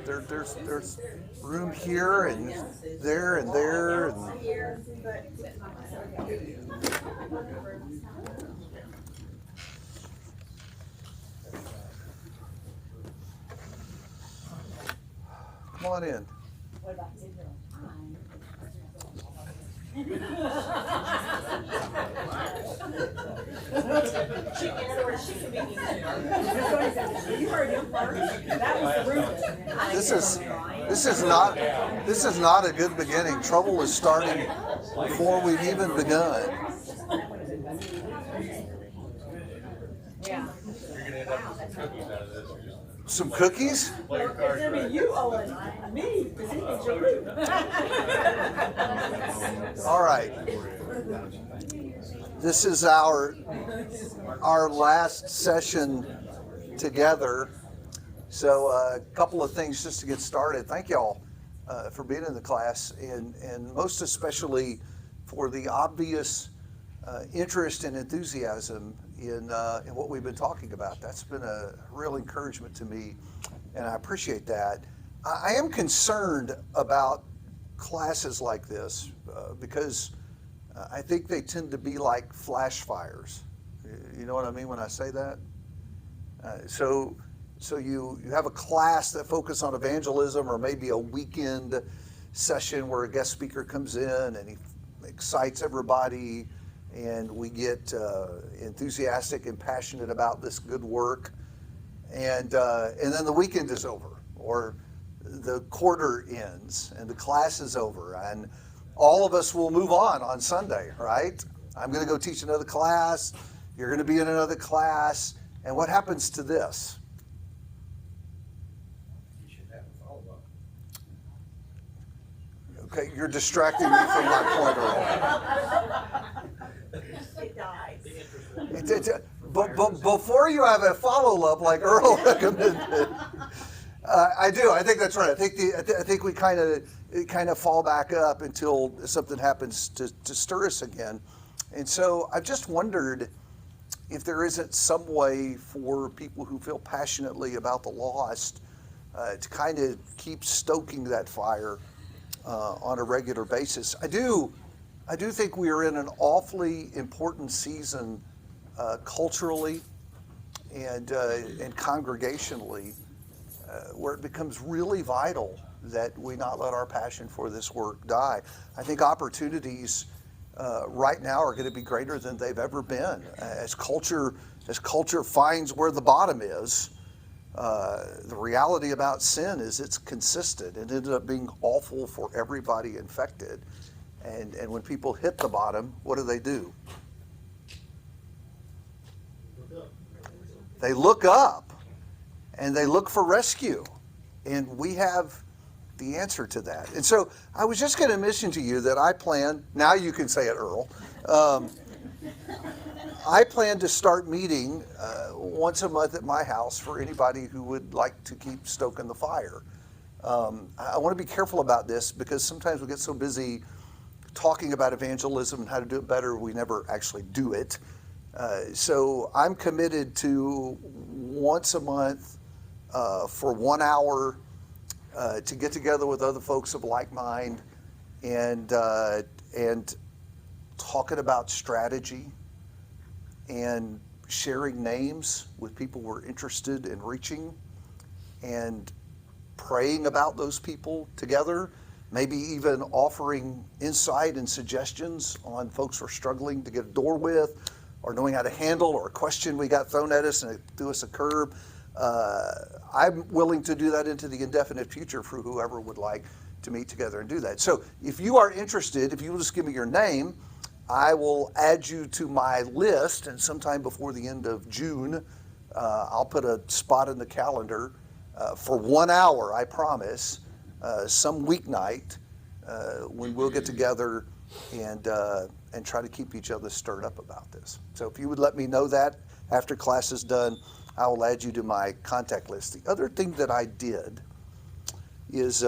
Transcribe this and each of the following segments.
there's room here and there and there. And come on in. This is not a good beginning. Trouble is starting before we've even begun. Some cookies? You Owen, me, because he thinks you're rude. All right. This is our last session together. So a couple of things just to get started. Thank y'all for being in the class, and most especially for the obvious interest and enthusiasm in what we've been talking about. That's been a real encouragement to me, and I appreciate that. I am concerned about classes like this because I think they tend to be like flash fires. You know what I mean when I say that? So you have a class that focuses on evangelism, or maybe a weekend session where a guest speaker comes in and he excites everybody, and we get enthusiastic and passionate about this good work, and then the weekend is over, or the quarter ends and the class is over, and all of us will move on Sunday, right? I'm going to go teach another class, you're going to be in another class, and what happens to this? You should have a follow-up. Okay, you're distracting me from my point, Earl. It dies. Before you have a follow-up like Earl recommended, I do. I think that's right. I think we kind of fall back up until something happens to stir us again. And so I've just wondered if there isn't some way for people who feel passionately about the lost to kind of keep stoking that fire on a regular basis. I do think we are in an awfully important season culturally and congregationally where it becomes really vital that we not let our passion for this work die. I think opportunities right now are going to be greater than they've ever been. As culture finds where the bottom is, the reality about sin is it's consistent. It ended up being awful for everybody infected. And when people hit the bottom, what do? They look up and they look for rescue. And we have the answer to that. And so I was just going to mention to you that I plan, now you can say it, Earl, I plan to start meeting once a month at my house for anybody who would like to keep stoking the fire. I want to be careful about this because sometimes we get so busy talking about evangelism and how to do it better, we never actually do it. So I'm committed to once a month for 1 hour to get together with other folks of like mind and talking about strategy and sharing names with people we're interested in reaching and praying about those people together, maybe even offering insight and suggestions on folks we're struggling to get a door with or knowing how to handle, or a question we got thrown at us and it threw us a curb. I'm willing to do that into the indefinite future for whoever would like to meet together and do that. So if you are interested, if you will just give me your name, I will add you to my list, and sometime before the end of June, I'll put a spot in the calendar for 1 hour, I promise, some weeknight when we'll get together and try to keep each other stirred up about this. So if you would let me know that after class is done, I will add you to my contact list. The other thing that I did is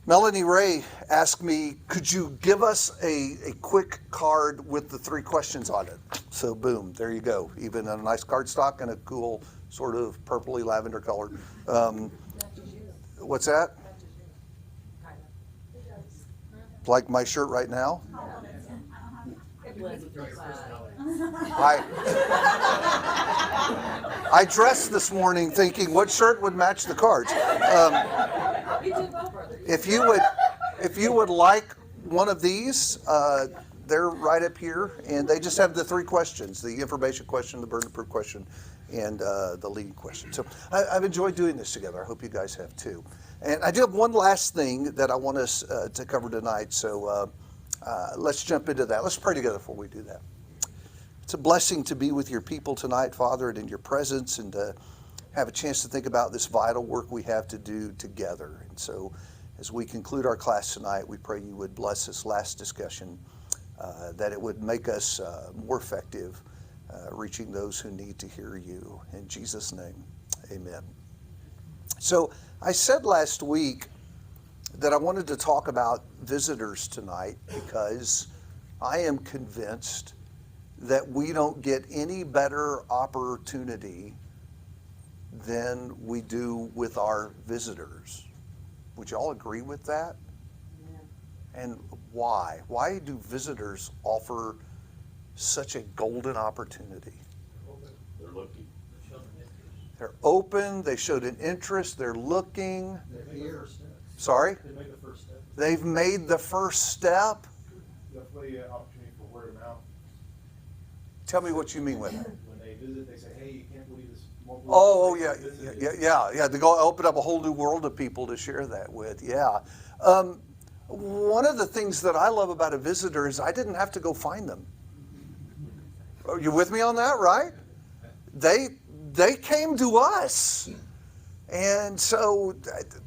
Melanie Ray asked me, could you give us a quick card with the 3 questions on it? So boom, there you go. Even a nice cardstock and a cool sort of purpley lavender color. What's that? Like my shirt right now? I dressed this morning thinking what shirt would match the cards. If you would like one of these, they're right up here, and they just have the 3 questions: the information question, the burden of proof question, and the leading question. So I've enjoyed doing this together. I hope you guys have too. And I do have one last thing that I want us to cover tonight. So let's jump into that. Let's pray together before we do that. It's a blessing to be with your people tonight, Father, and in your presence, and to have a chance to think about this vital work we have to do together. And so as we conclude our class tonight, we pray you would bless this last discussion, that it would make us more effective reaching those who need to hear you. In Jesus' name, amen. So I said last week that I wanted to talk about visitors tonight because I am convinced that we don't get any better opportunity than we do with our visitors. Would you all agree with that? Yeah. And why? Why do visitors offer such a golden opportunity? They're looking. They're open, they showed an interest, they're looking. Sorry? They made the first step. They've made the first step. Definitely an opportunity for word of mouth. Tell me what you mean with it. When they visit, they say, hey, you can't believe this. Oh, yeah. To go open up a whole new world of people to share that with, yeah. One of the things that I love about a visitor is I didn't have to go find them. Are you with me on that, right? They came to us. And so,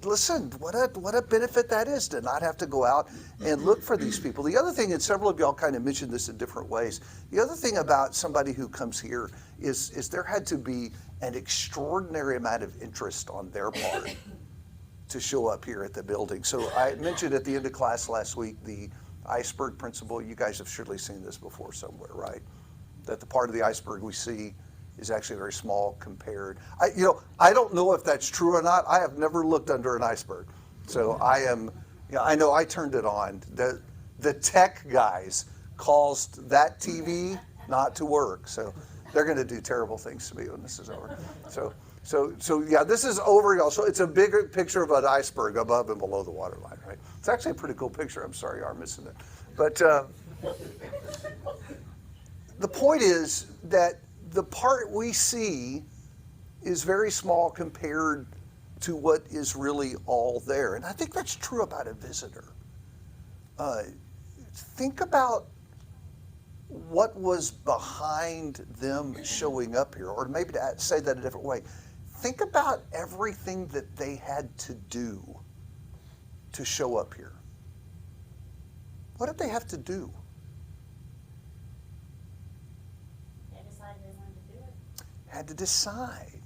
listen, what a benefit that is to not have to go out and look for these people. The other thing, and several of y'all kind of mentioned this in different ways, the other thing about somebody who comes here is there had to be an extraordinary amount of interest on their part to show up here at the building. So I mentioned at the end of class last week the Iceberg Principle. You guys have surely seen this before somewhere, right? That the part of the iceberg we see is actually very small compared. I don't know if that's true or not. I have never looked under an iceberg. So I know I turned it on. The tech guys caused that TV not to work. So they're going to do terrible things to me when this is over. So yeah, this is over, y'all. So it's a bigger picture of an iceberg above and below the waterline, right? It's actually a pretty cool picture. I'm sorry you are missing it. But the point is that the part we see is very small compared to what is really all there. And I think that's true about a visitor. Think about what was behind them showing up here, or maybe to say that a different way. Think about everything that they had to do to show up here. What did they have to do? Had to decide.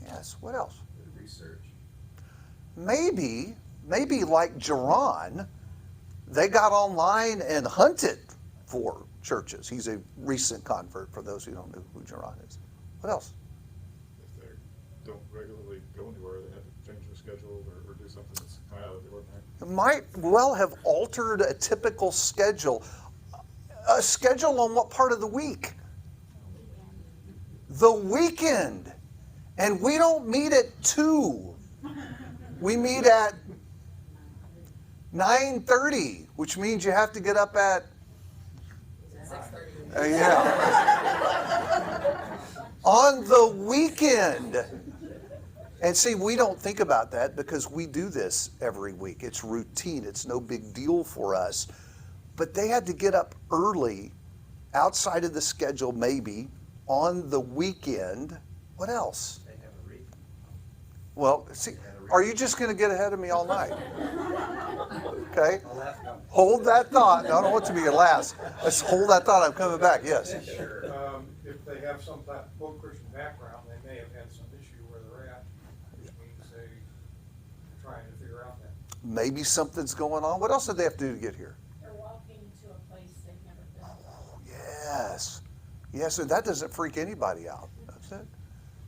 Yes, what else? Research. Maybe like Jerron, they got online and hunted for churches. He's a recent convert, for those who don't know who Jerron is. What else? If they don't regularly go anywhere, they have to change their schedule or do something that's kind of out of the ordinary. It might well have altered a typical schedule. A schedule on what part of the week? The weekend. And we don't meet at 2. We meet at 9:30, which means you have to get up at 6:30. Yeah. On the weekend. And see, we don't think about that because we do this every week. It's routine. It's no big deal for us. But they had to get up early, outside of the schedule maybe, on the weekend. What else? They have a read. Well, see, are you just going to get ahead of me all night? Okay. I'll ask them. Hold that thought. I don't want to be your last. Let's hold that thought. I'm coming back. Yes. Sure. If they have some type of full Christian background, they may have had some issue where they're at, which means they're trying to figure out that. Maybe something's going on. What else did they have to do to get here? They're walking to a place they've never been. Yes. Yes, and that doesn't freak anybody out, does it?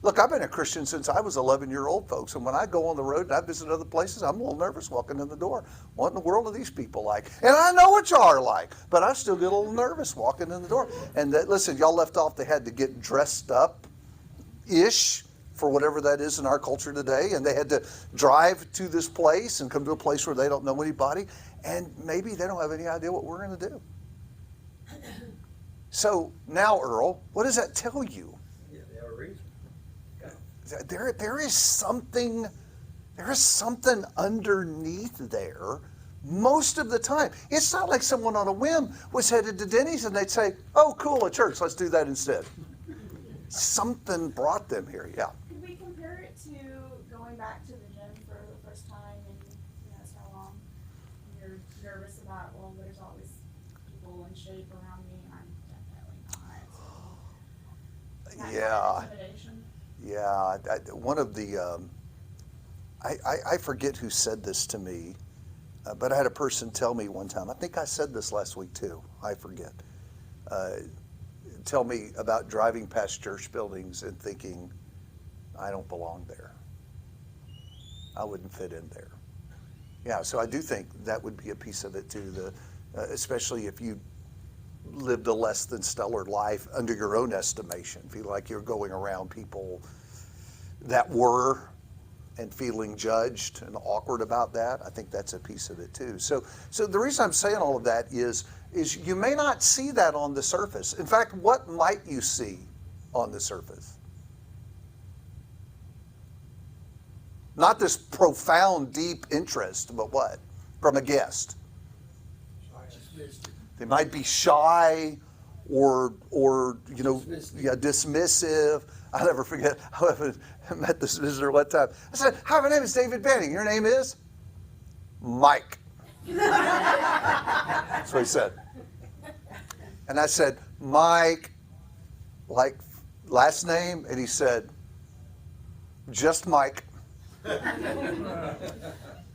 Look, I've been a Christian since I was 11-year-old, folks, and when I go on the road and I visit other places, I'm a little nervous walking in the door. What in the world are these people like? And I know what y'all are like, but I still get a little nervous walking in the door. And listen, y'all left off, they had to get dressed up-ish for whatever that is in our culture today, and they had to drive to this place and come to a place where they don't know anybody, and maybe they don't have any idea what we're going to do. So now, Earl, what does that tell you? Yeah, they have a reason. There is something underneath there most of the time. It's not like someone on a whim was headed to Denny's and they'd say, oh, cool, a church, let's do that instead. Something brought them here, yeah. Could we compare it to going back to the gym for the first time in so long? You're nervous about, well, there's always people in shape around me. I'm definitely not. Yeah. Intimidation. Yeah, one of the, I forget who said this to me, but I had a person tell me one time, I think I said this last week too, I forget, tell me about driving past church buildings and thinking, I don't belong there. I wouldn't fit in there. Yeah, so I do think that would be a piece of it too, especially if you lived a less than stellar life under your own estimation, feel like you're going around people that were and feeling judged and awkward about that. I think that's a piece of it too. So the reason I'm saying all of that is you may not see that on the surface. In fact, what might you see on the surface? Not this profound, deep interest, but what? From a guest. They might be shy or dismissive. I'll never forget, I met this visitor one time. I said, hi, my name is David Banning. Your name is? Mike. That's what he said. And I said, Mike, like last name? And he said, just Mike.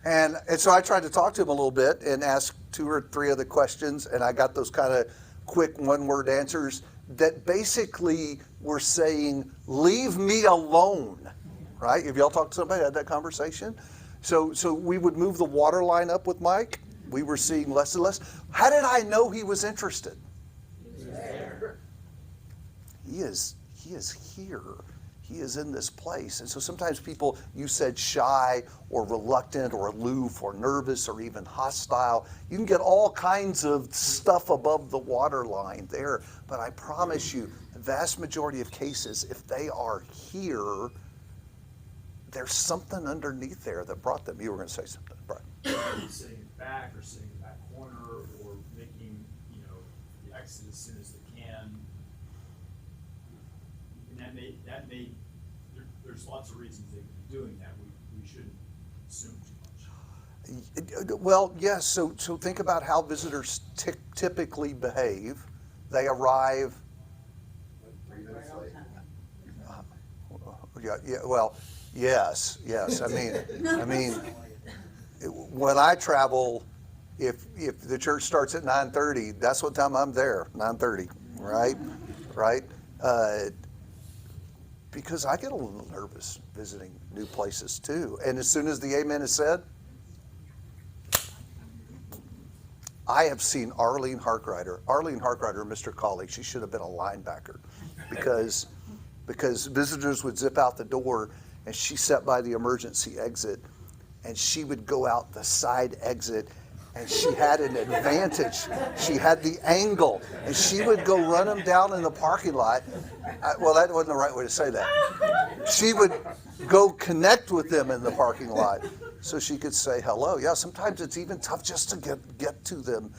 And so I tried to talk to him a little bit and ask 2 or 3 other questions, and I got those kind of quick one-word answers that basically were saying, leave me alone, right? Have y'all talked to somebody, had that conversation? So we would move the water line up with Mike. We were seeing less and less. How did I know he was interested? He is here. He is in this place. And so sometimes people, you said shy or reluctant or aloof or nervous or even hostile. You can get all kinds of stuff above the water line there. But I promise you, the vast majority of cases, if they are here, there's something underneath there that brought them. You were going to say something, Brian. Sitting in the back or sitting in the back corner or making, the exit as soon as they can. And there's lots of reasons they could be doing that. We shouldn't assume too much. Well, yes, so think about how visitors typically behave. They arrive. 3 minutes late. Well, yes. I mean, when I travel, if the church starts at 9:30, that's what time I'm there. 9:30, right? Because I get a little nervous visiting new places too. And as soon as the amen is said, I have seen Arlene Harkrider, Mr. Colleague, she should have been a linebacker because visitors would zip out the door and she sat by the emergency exit and she would go out the side exit and she had an advantage. She had the angle and she would go run them down in the parking lot. Well, that wasn't the right way to say that. She would go connect with them in the parking lot so she could say hello. Yeah, sometimes it's even tough just to get to them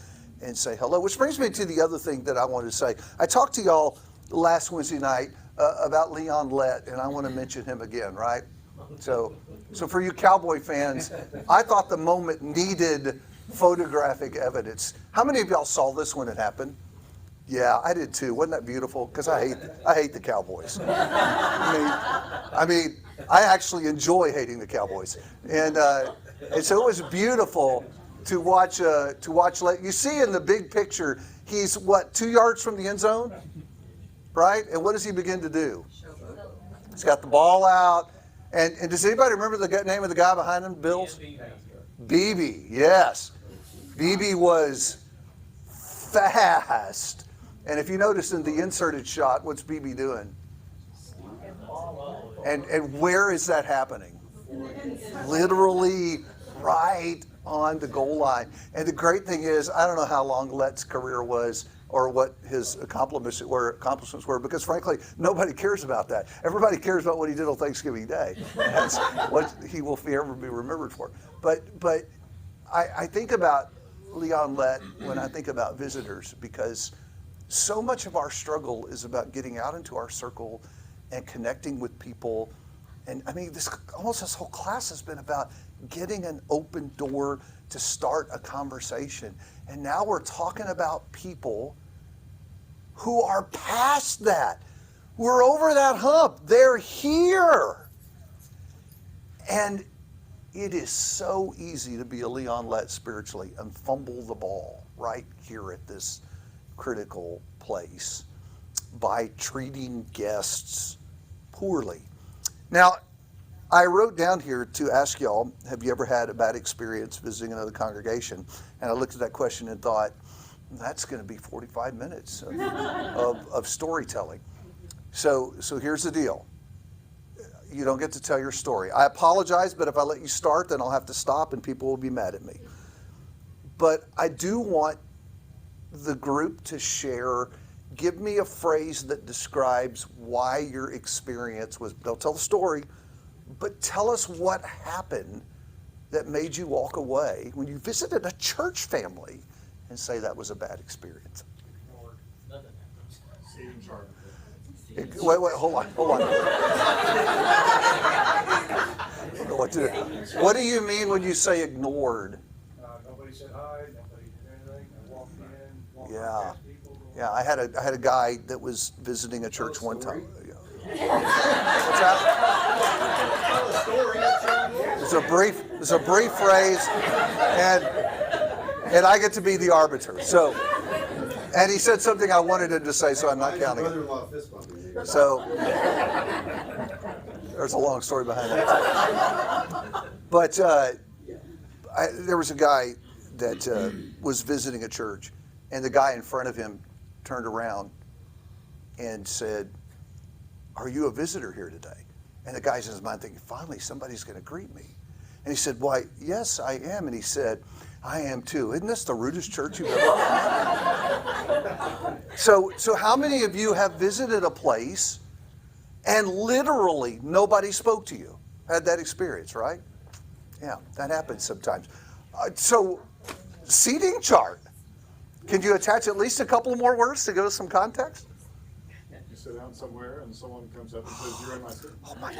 and say hello, which brings me to the other thing that I wanted to say. I talked to y'all last Wednesday night about Leon Lett, and I want to mention him again, right? So for you Cowboy fans, I thought the moment needed photographic evidence. How many of y'all saw this when it happened? Yeah, I did too. Wasn't that beautiful? Because I hate the Cowboys. I mean, I actually enjoy hating the Cowboys, and so it was beautiful to watch. You see in the big picture, he's 2 yards from the end zone, right? And what does he begin to do? He's got the ball out. And does anybody remember the name of the guy behind him, Bills? BB, yes. BB was fast. And if you notice in the inserted shot, what's BB doing? And where is that happening? Literally right on the goal line. And the great thing is, I don't know how long Lett's career was or what his accomplishments were, because frankly, nobody cares about that. Everybody cares about what he did on Thanksgiving Day. That's what he will ever be remembered for. But I think about Leon Lett when I think about visitors, because so much of our struggle is about getting out into our circle and connecting with people. And I mean, this whole class has been about getting an open door to start a conversation. And now we're talking about people who are past that. We're over that hump. They're here. And it is so easy to be a Leon Lett spiritually and fumble the ball right here at this critical place by treating guests poorly. Now, I wrote down here to ask y'all, have you ever had a bad experience visiting another congregation? And I looked at that question and thought, that's going to be 45 minutes of storytelling. So here's the deal. You don't get to tell your story. I apologize, but if I let you start, then I'll have to stop and people will be mad at me. But I do want the group to share, give me a phrase that describes why your experience was, don't tell the story, but tell us what happened that made you walk away when you visited a church family and say that was a bad experience. Seating chart. Wait, hold on. I don't know what to do. What do you mean when you say ignored? Nobody said hi, nobody did anything. I walked in, walked Yeah. past people. Yeah, I had a guy that was visiting a church one time. What's that? It's a brief phrase, and I get to be the arbiter. So, and he said something I wanted him to say, so I'm not counting it. So, there's a long story behind that. But there was a guy that was visiting a church, and the guy in front of him turned around and said, "Are you a visitor here today?" And the guy's in his mind thinking, finally, somebody's going to greet me. And he said, "Why, yes, I am." And he said, "I am too. Isn't this the rudest church you've ever been?" So how many of you have visited a place and literally nobody spoke to you? Had that experience, right? Yeah, that happens sometimes. So seating chart. Can you attach at least a couple more words to give us some context? You sit down somewhere and someone comes up and says, "You're in my seat." Oh my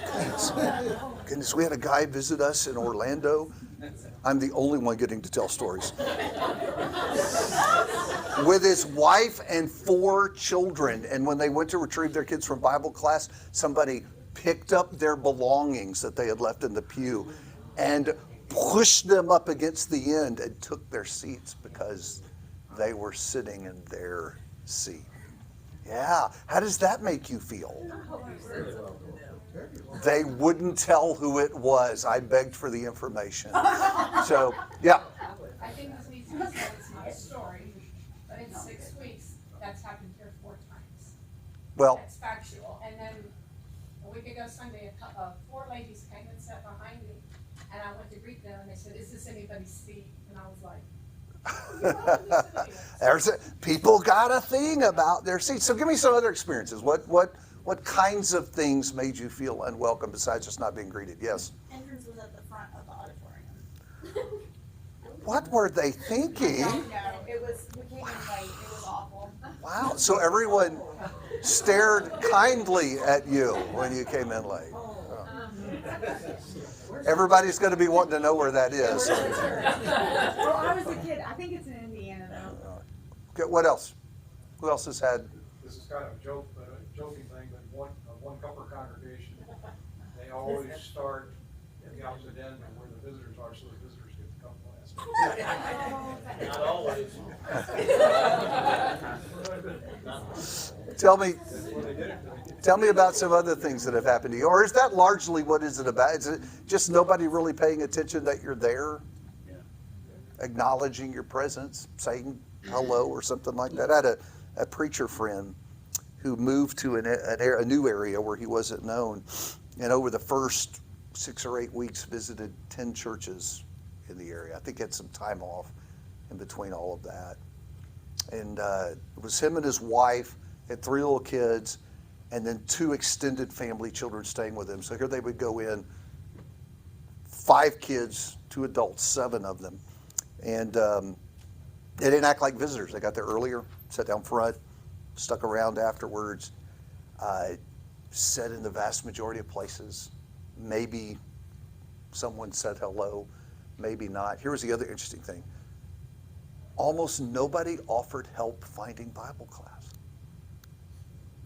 goodness. We had a guy visit us in Orlando. I'm the only one getting to tell stories. With his wife and 4 children. And when they went to retrieve their kids from Bible class, somebody picked up their belongings that they had left in the pew and pushed them up against the end and took their seats because they were sitting in their seat. Yeah. How does that make you feel? They wouldn't tell who it was. I begged for the information. So, yeah. I think this needs to be said, it's not a story, but in 6 weeks, that's happened here 4 times. Well, That's factual. And then a week ago Sunday, 4 ladies came and sat behind me, and I went to greet them, and they said, "Is this anybody's seat?" And I was like, people got a thing about their seats. So give me some other experiences. What kinds of things made you feel unwelcome besides just not being greeted? Yes. Entrance was at the front of the auditorium. What were they thinking? No, it was, we came in late, it was awful. Wow. So everyone stared kindly at you when you came in late. Oh. Everybody's going to be wanting to know where that is. Well, I was a kid. I think it's in Indiana, though. Okay, what else? Who else has had? This is kind of a joking thing, but one couple congregation, they always start at the opposite end of where the visitors are, so the visitors get to a couple last week. Not always. Tell me, Well, they did it. tell me about some other things that have happened to you. Or is that largely what is it about? Is it just nobody really paying attention that you're there? Yeah. Acknowledging your presence, saying hello or something like that. I had a preacher friend who moved to a new area where he wasn't known, and over the first 6 or 8 weeks visited 10 churches in the area. I think he had some time off in between all of that. And it was him and his wife, had 3 little kids, and then 2 extended family children staying with him. So here they would go in, 5 kids, 2 adults, 7 of them. And they didn't act like visitors. They got there earlier, sat down front, stuck around afterwards, sat in the vast majority of places. Maybe someone said hello, maybe not. Here was the other interesting thing. Almost nobody offered help finding Bible class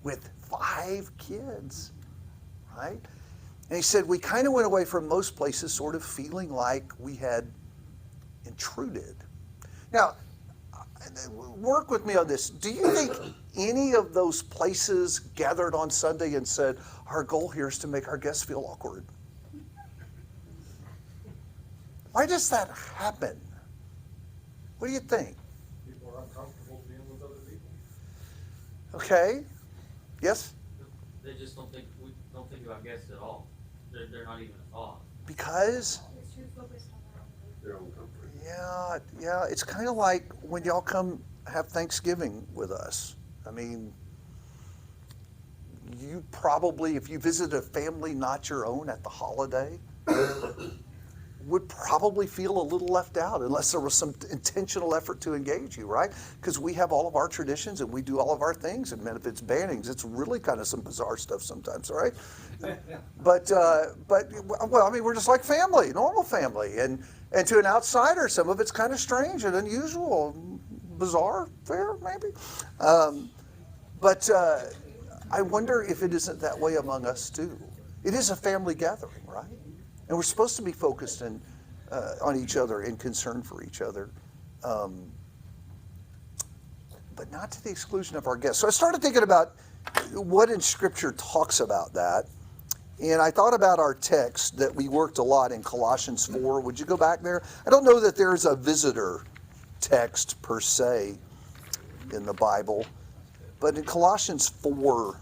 with 5 kids, right? And he said, we kind of went away from most places sort of feeling like we had intruded. Now, work with me on this. Do you think any of those places gathered on Sunday and said, our goal here is to make our guests feel awkward? Why does that happen? What do you think? People are uncomfortable dealing with other people. Okay. Yes? They just don't think about guests at all. They're not even a thought. Because? It's too focused on their own. Their own comfort. Yeah. It's kind of like when y'all come have Thanksgiving with us. I mean, you probably, if you visit a family not your own at the holiday, would probably feel a little left out unless there was some intentional effort to engage you, right? Because we have all of our traditions and we do all of our things, and man, if it's bannings, it's really kind of some bizarre stuff sometimes, right? But well, I mean, we're just like family, normal family, and to an outsider, some of it's kind of strange and unusual, bizarre, fair maybe. But I wonder if it isn't that way among us too. It is a family gathering, right? And we're supposed to be focused on each other and concerned for each other, but not to the exclusion of our guests. So I started thinking about what in Scripture talks about that. And I thought about our text that we worked a lot in Colossians 4. Would you go back there? I don't know that there's a visitor text per se in the Bible, but in Colossians 4,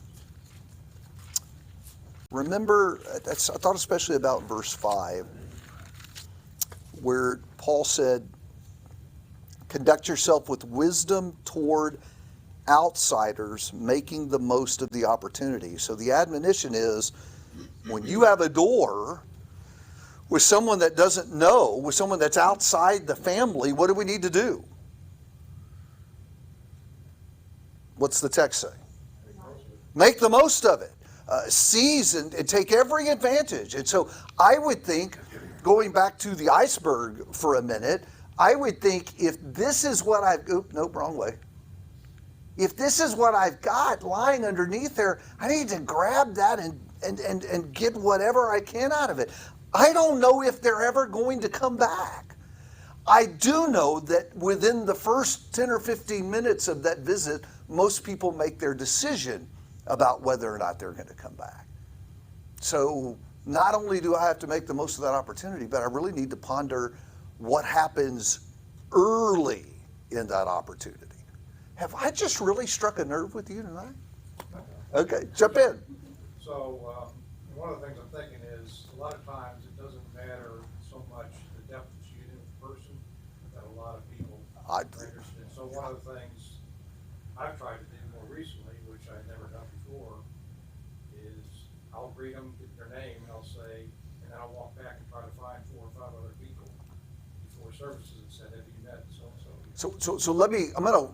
remember, I thought especially about verse 5, where Paul said, conduct yourself with wisdom toward outsiders, making the most of the opportunity. So the admonition is, when you have a door with someone that doesn't know, with someone that's outside the family, what do we need to do? What's the text say? Make the most of it. Seize and take every advantage. And so I would think, going back to the iceberg for a minute, I would think if this is what wrong way. If this is what I've got lying underneath there, I need to grab that and get whatever I can out of it. I don't know if they're ever going to come back. I do know that within the first 10 or 15 minutes of that visit, most people make their decision about whether or not they're going to come back. So not only do I have to make the most of that opportunity, but I really need to ponder what happens early in that opportunity. Have I just really struck a nerve with you tonight? Okay, jump in. So, one of the things I'm thinking is, a lot of times it doesn't matter so much the depth that you get in with the person, that a lot of people are interested. So one of the things I've tried to do more recently, which I've never done before, is I'll greet them, get their name, and I'll say, and then I'll walk back and try to find 4 or 5 other people before services and said, have you met so-and-so? So let me, I'm going to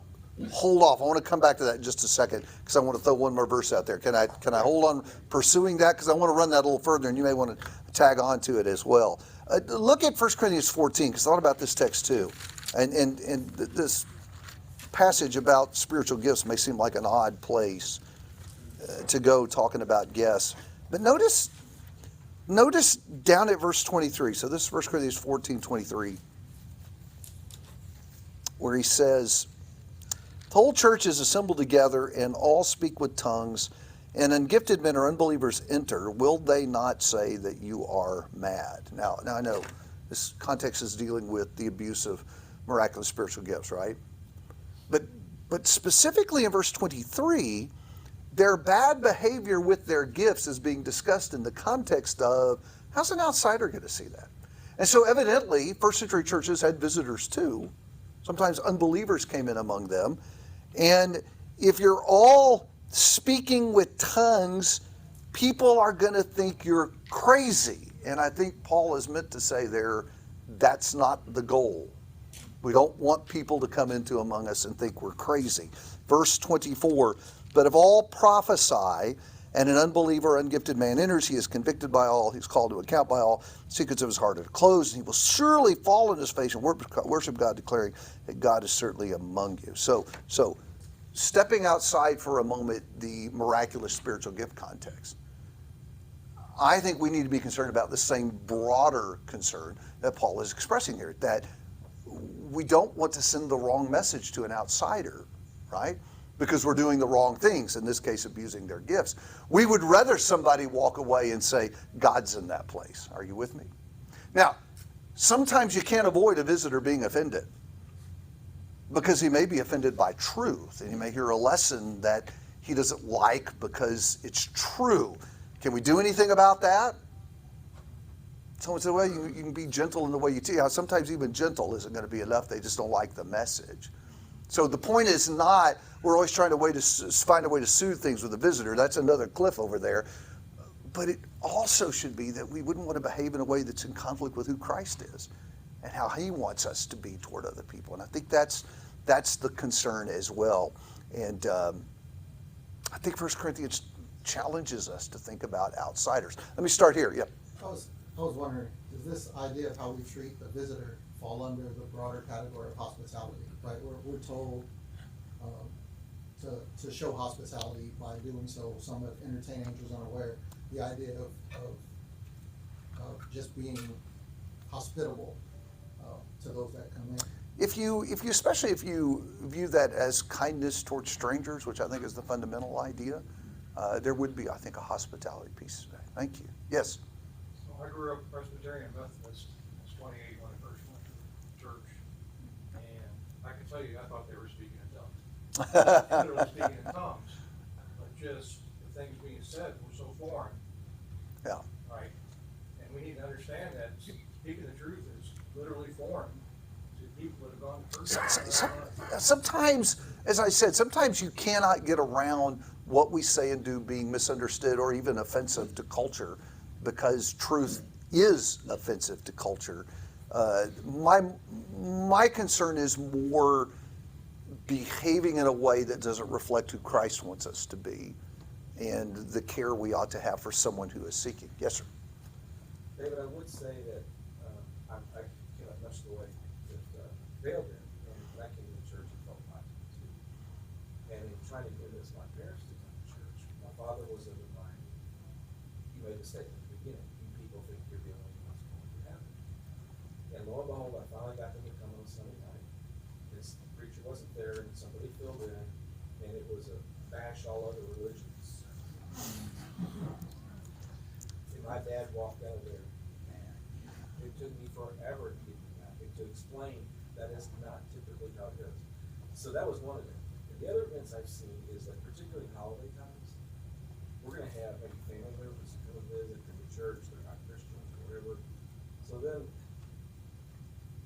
hold off. I want to come back to that in just a second because I want to throw one more verse out there. Can I hold on pursuing that? Because I want to run that a little further, and you may want to tag on to it as well. Look at 1 Corinthians 14, because I thought about this text too. And this passage about spiritual gifts may seem like an odd place to go talking about guests. But notice down at verse 23. So this is 1 Corinthians 14:23. where he says, the whole church is assembled together and all speak with tongues, and ungifted men or unbelievers enter. Will they not say that you are mad? Now I know this context is dealing with the abuse of miraculous spiritual gifts, right? But specifically in verse 23, their bad behavior with their gifts is being discussed in the context of, how's an outsider going to see that? And so evidently, first century churches had visitors too. Sometimes unbelievers came in among them. And if you're all speaking with tongues, people are going to think you're crazy. And I think Paul is meant to say there, that's not the goal. We don't want people to come into among us and think we're crazy. Verse 24, but if all prophesy and an unbeliever, ungifted man enters, he is convicted by all, he's called to account by all, secrets of his heart are closed, and he will surely fall on his face and worship God, declaring that God is certainly among you. So stepping outside for a moment the miraculous spiritual gift context, I think we need to be concerned about the same broader concern that Paul is expressing here, that we don't want to send the wrong message to an outsider, right? Because we're doing the wrong things, in this case, abusing their gifts. We would rather somebody walk away and say, God's in that place. Are you with me? Now, sometimes you can't avoid a visitor being offended because he may be offended by truth, and he may hear a lesson that he doesn't like because it's true. Can we do anything about that? Someone said, well, you can be gentle in the way you teach. Sometimes even gentle isn't going to be enough. They just don't like the message. So the point is not, we're always trying to find a way to soothe things with a visitor. That's another cliff over there. But it also should be that we wouldn't want to behave in a way that's in conflict with who Christ is and how he wants us to be toward other people. And I think that's the concern as well. And I think 1 Corinthians challenges us to think about outsiders. Let me start here. Yep. I was wondering, does this idea of how we treat the visitor fall under the broader category of hospitality? Right, we're told to show hospitality by doing so. Some have entertained angels unaware. The idea of just being hospitable to those that come in. Especially if you view that as kindness towards strangers, which I think is the fundamental idea, there would be, I think, a hospitality piece to that. Thank you. Yes. So I grew up Presbyterian Methodist. I was 28 when I first went to church, and I can tell you, I thought they were speaking in tongues. Literally speaking in tongues, but just the things being said were so foreign. Yeah. Right, and we need to understand that speaking the truth is literally foreign to people that have gone to church. Sometimes, as I said, sometimes you cannot get around what we say and do being misunderstood or even offensive to culture, because truth is offensive to culture. My concern is more behaving in a way that doesn't reflect who Christ wants us to be and the care we ought to have for someone who is seeking. Yes, sir. David, I would say that I cannot much the way that Dale did, and when I came to the church, it felt like it too. And in trying to convince my parents to come to church, my father was of the mind, you made a statement at the beginning, you people think you're the only ones going to heaven. And lo and behold, I finally got them to come on Sunday night. This preacher wasn't there, and somebody filled in, and it was a bash all other religions. And my dad walked out of there. It took me forever to get to that, to explain that is not typically how it goes. So that was one of them. And the other events I've seen is that particularly holiday times, we're going to have maybe family members come and visit from the church, they're not Christians or whatever. So then,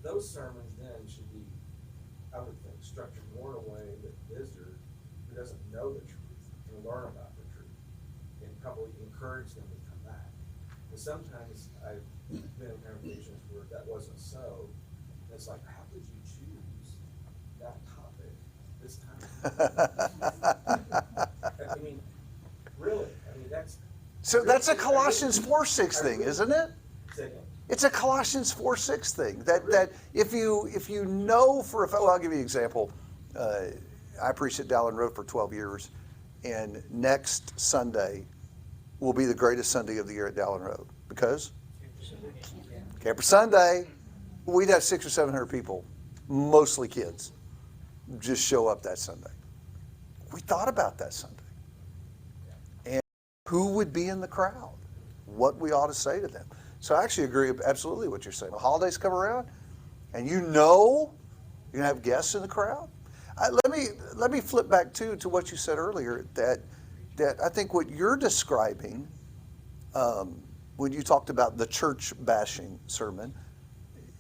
those sermons then should be, I would think, structured more in a way that the visitor who doesn't know the truth can learn about the truth and probably encourage them to come back. And sometimes I've been in congregations where that wasn't so. It's like, how did you choose that topic this time? I mean, really? I mean, that's... So that's a Colossians 4:6 thing, isn't it? Say again? It's a Colossians 4:6 thing. That if you know for a fact, well, I'll give you an example. I preached at Dowling Road for 12 years, and next Sunday will be the greatest Sunday of the year at Dowling Road. Because? Camper Sunday. We'd have 600 or 700 people, mostly kids. just show up that Sunday. We thought about that Sunday. And who would be in the crowd? What we ought to say to them. So I actually agree absolutely what you're saying. The holidays come around, and you're going to have guests in the crowd. Let me flip back to what you said earlier, that I think what you're describing when you talked about the church bashing sermon,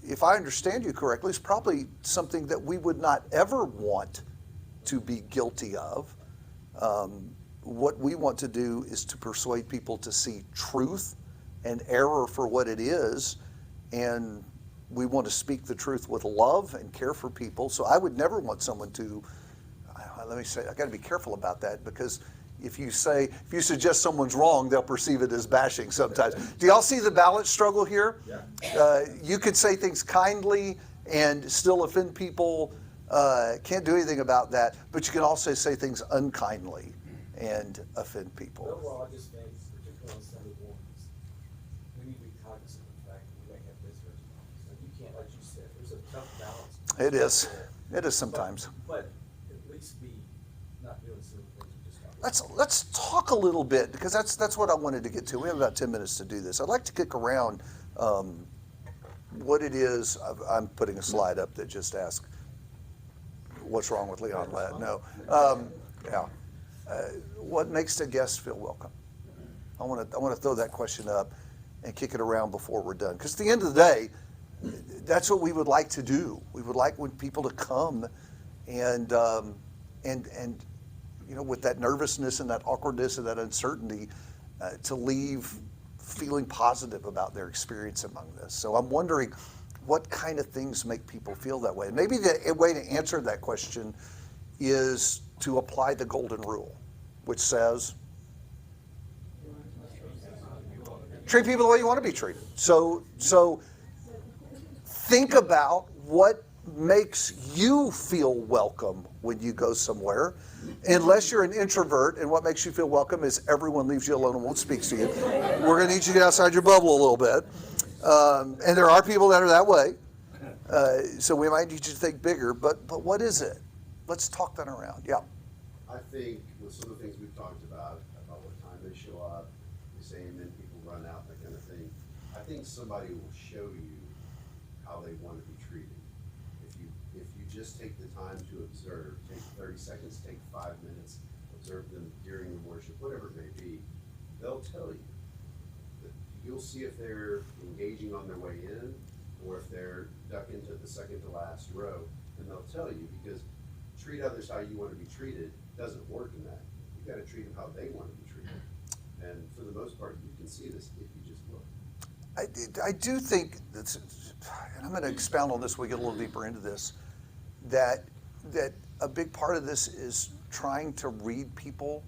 if I understand you correctly, is probably something that we would not ever want to be guilty of. What we want to do is to persuade people to see truth and error for what it is, and we want to speak the truth with love and care for people. So I would never want someone to, let me say, I got to be careful about that, because if you suggest someone's wrong, they'll perceive it as bashing sometimes. Do y'all see the balance struggle here? Yeah. You could say things kindly and still offend people. Can't do anything about that, but you can also say things unkindly and offend people. Overall, I just think, particularly on Sunday mornings, we need to be cognizant of the fact that we may have visitors. Like, you can't, like you said, there's a tough balance. It is. It is sometimes. But at least be not doing silly things we just got. Let's talk a little bit, because that's what I wanted to get to. We have about 10 minutes to do this. I'd like to kick around what it is. I'm putting a slide up that just asks, what's wrong with Leon Lett? No. Yeah. What makes the guest feel welcome? I want to throw that question up and kick it around before we're done. Because at the end of the day, that's what we would like to do. We would like people to come and with that nervousness and that awkwardness and that uncertainty, to leave feeling positive about their experience among this. So I'm wondering, what kind of things make people feel that way? Maybe the way to answer that question is to apply the golden rule, which says, treat people the way you want to be treated. So think about what makes you feel welcome when you go somewhere. Unless you're an introvert, and what makes you feel welcome is everyone leaves you alone and won't speak to you. We're going to need you to get outside your bubble a little bit. And there are people that are that way. So we might need you to think bigger, but what is it? Let's talk that around. Yeah. I think with some of the things we've talked about what time they show up, the same, then people run out, that kind of thing. I think somebody will show you how they want to be treated. If you just take the time to observe, take 30 seconds, take 5 minutes, observe them during the worship, whatever it may be, they'll tell you. You'll see if they're engaging on their way in, or if they're ducked into the second to last row, and they'll tell you, because treat others how you want to be treated doesn't work in that. You've got to treat them how they want to be treated. And for the most part, you can see this if you just look. I do think that's, and I'm going to expound on this when we get a little deeper into this, that a big part of this is trying to read people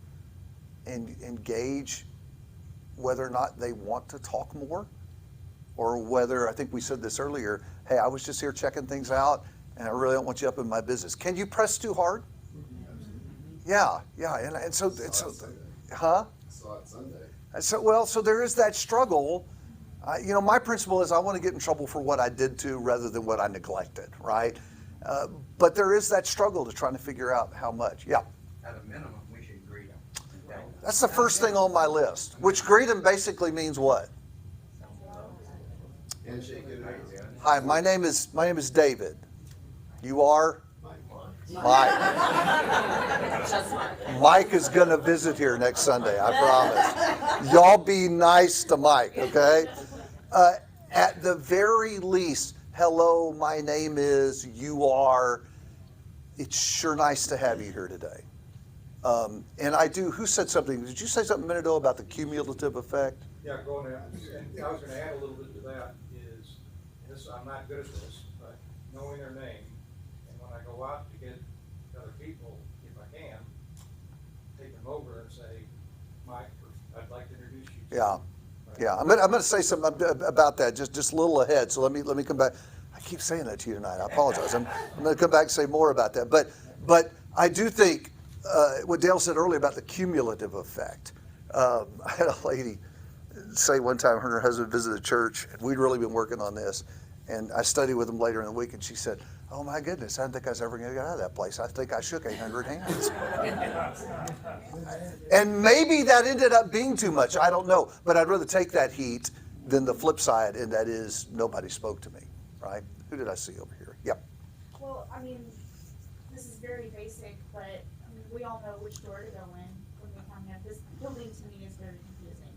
and engage whether or not they want to talk more, or whether, I think we said this earlier, hey, I was just here checking things out, and I really don't want you up in my business. Can you press too hard? Yeah, and so, huh? I saw it Sunday. So there is that struggle. My principle is I want to get in trouble for what I did to rather than what I neglected, right? But there is that struggle to trying to figure out how much. Yeah. At a minimum, we should greet them. That's the first thing on my list, which greet them basically means what? Handshake and Hi, my name is David. You are? Mike. Mike is going to visit here next Sunday, I promise. Y'all be nice to Mike, okay? At the very least, hello, my name is, you are. It's sure nice to have you here today. And who said something? Did you say something a minute ago about the cumulative effect? Yeah, going out, and I was gonna add a little bit to that is, I'm not good at this, but knowing their name, and when I go out to get other people, if I can, take them over and say, Mike, I'd like to introduce you to. Yeah. Yeah, I'm gonna say something about that just a little ahead. So let me come back. I keep saying that to you tonight. I apologize. I'm gonna come back and say more about that. But I do think what Dale said earlier about the cumulative effect. I had a lady say one time her and her husband visited church, and we'd really been working on this. And I studied with them later in the week, and she said, "Oh my goodness, I didn't think I was ever going to get out of that place. I think I shook 800 hands." And maybe that ended up being too much. I don't know. But I'd rather take that heat than the flip side, and that is nobody spoke to me, right? Who did I see over here? Yep. Well, I mean, this is very basic, but I mean, we all know which door to go in when we come in. This building to me is very confusing.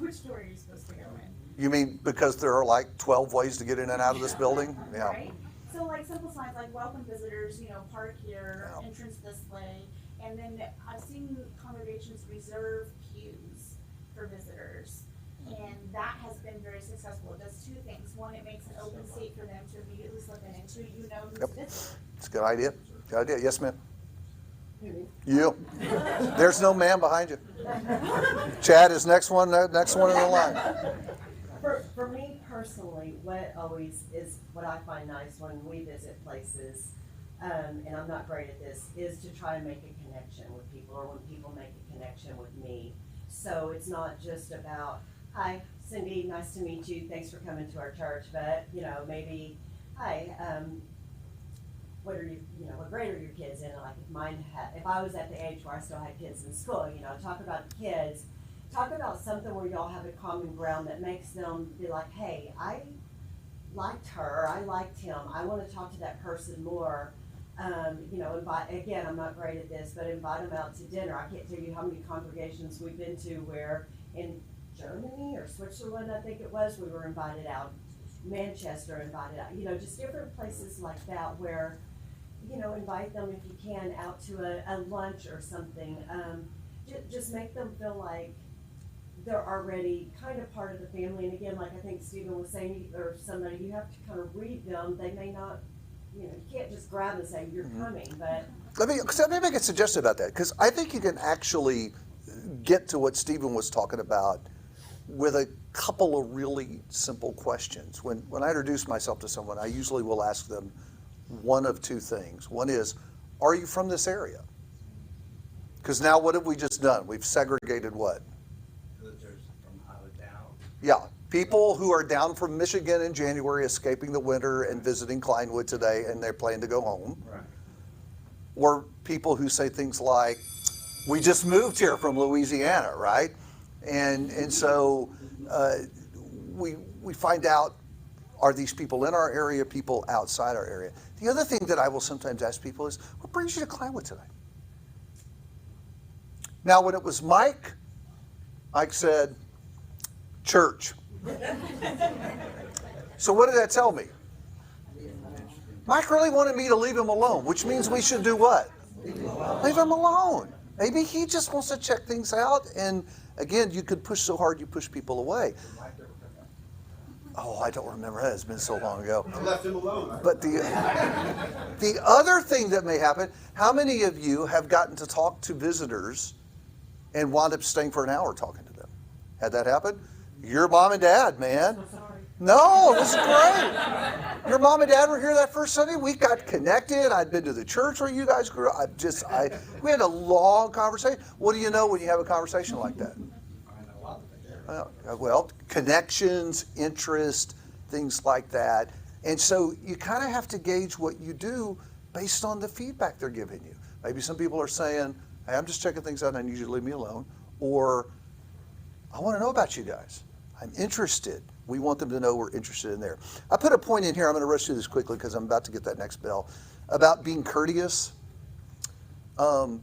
Which door are you supposed to go in? You mean because there are like 12 ways to get in and out of this building? Yeah. Right? So like simple signs like welcome visitors, park here, Yeah. entrance this way. And then I've seen congregations reserve pews for visitors. And that has been very successful. It does two things. One, it makes an open seat for them to immediately slip in. And two, you know who's Yep. a visitor. It's a good idea. Good idea. Yes, ma'am. You. There's no man behind you. Chad is next one in the line. For me personally, what always is what I find nice when we visit places, and I'm not great at this, is to try and make a connection with people, or when people make a connection with me. So it's not just about, "Hi, Cindy, nice to meet you. Thanks for coming to our church." But maybe, "Hi, what grade are your kids in?" Like if I was at the age where I still had kids in school, talk about the kids. Talk about something where y'all have a common ground that makes them be like, "Hey, I liked her, I liked him, I want to talk to that person more." Invite, again, I'm not great at this, but invite them out to dinner. I can't tell you how many congregations we've been to where in Germany or Switzerland, I think it was, we were invited out. Manchester invited out, just different places like that where, invite them if you can out to a lunch or something. Just make them feel like they're already kind of part of the family. And again, like I think Stephen was saying, or somebody, you have to kind of read them. They may not, you can't just grab and say, "You're coming," but. Let me make a suggestion about that, because I think you can actually get to what Stephen was talking about with a couple of really simple questions. When I introduce myself to someone, I usually will ask them one of two things. One is, "Are you from this area?" Because now what have we just done? We've segregated what? Visitors from out of town. Yeah, people who are down from Michigan in January, escaping the winter and visiting Kleinwood today, and they're planning to go home. Right. Or people who say things like, "We just moved here from Louisiana," right? And so we find out, are these people in our area, people outside our area? The other thing that I will sometimes ask people is, "What brings you to Kleinwood today?" Now, when it was Mike said, "Church." So what did that tell me? Mike really wanted me to leave him alone, which means we should do what? Leave him alone. Maybe he just wants to check things out. And again, you could push so hard, you push people away. Oh, I don't remember that. It's been so long ago. I left him alone. But the other thing that may happen, how many of you have gotten to talk to visitors and wound up staying for an hour talking to them? Had that happen? Your mom and dad, man. No, it was great. Your mom and dad were here that first Sunday. We got connected. I'd been to the church where you guys grew up. We had a long conversation. What do you know when you have a conversation like that? Well, connections, interest, things like that. And so you kind of have to gauge what you do based on the feedback they're giving you. Maybe some people are saying, "Hey, I'm just checking things out and I need you to leave me alone." Or, "I want to know about you guys. I'm interested." We want them to know we're interested in there. I put a point in here. I'm going to rush through this quickly because I'm about to get that next bell. About being courteous. If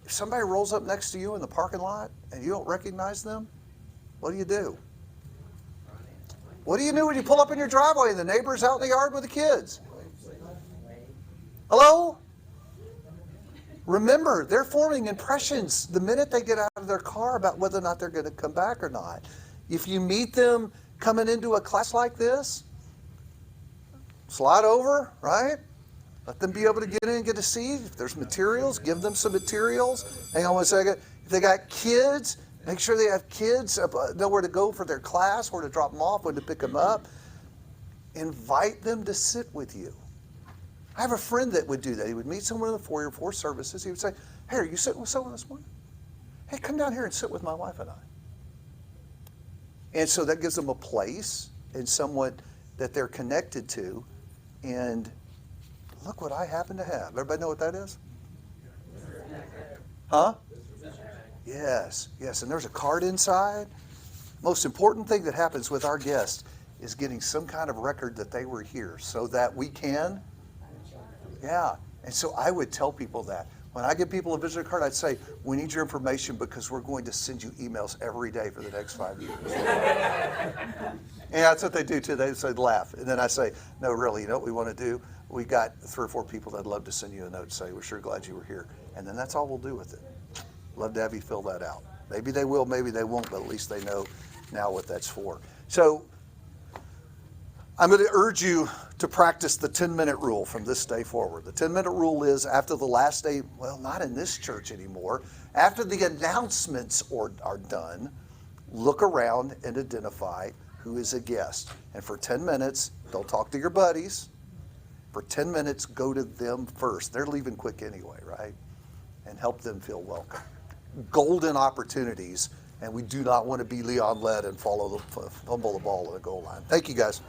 somebody rolls up next to you in the parking lot and you don't recognize them, what do you do? What do you do when you pull up in your driveway and the neighbor's out in the yard with the kids? Hello? Remember, they're forming impressions the minute they get out of their car about whether or not they're going to come back or not. If you meet them coming into a class like this, slide over, right? Let them be able to get in and get a seat. If there's materials, give them some materials. Hang on one second. If they got kids, make sure they have kids, know where to go for their class, where to drop them off, when to pick them up. Invite them to sit with you. I have a friend that would do that. He would meet someone in the foyer for services. He would say, "Hey, are you sitting with someone this morning? Hey, come down here and sit with my wife and I." And so that gives them a place and someone that they're connected to. And look what I happen to have. Everybody know what that is? Huh? Yes, yes. And there's a card inside. Most important thing that happens with our guests is getting some kind of record that they were here so that we can. Yeah. And so I would tell people that. When I give people a visitor card, I'd say, we need your information because we're going to send you emails every day for the next 5 years. And that's what they do too. They laugh. And then I say, no, really, you know what we want to do? We got 3 or 4 people that'd love to send you a note and say, we're sure glad you were here. And then that's all we'll do with it. Love to have you fill that out. Maybe they will, maybe they won't, but at least they know now what that's for. So I'm going to urge you to practice the 10-minute rule from this day forward. The 10-minute rule is after the last day, well, not in this church anymore, after the announcements are done, look around and identify who is a guest. And for 10 minutes, don't talk to your buddies. For 10 minutes, go to them first. They're leaving quick anyway, right? And help them feel welcome. Golden opportunities, and we do not want to be Leon Lett and fumble the ball at the goal line. Thank you, guys.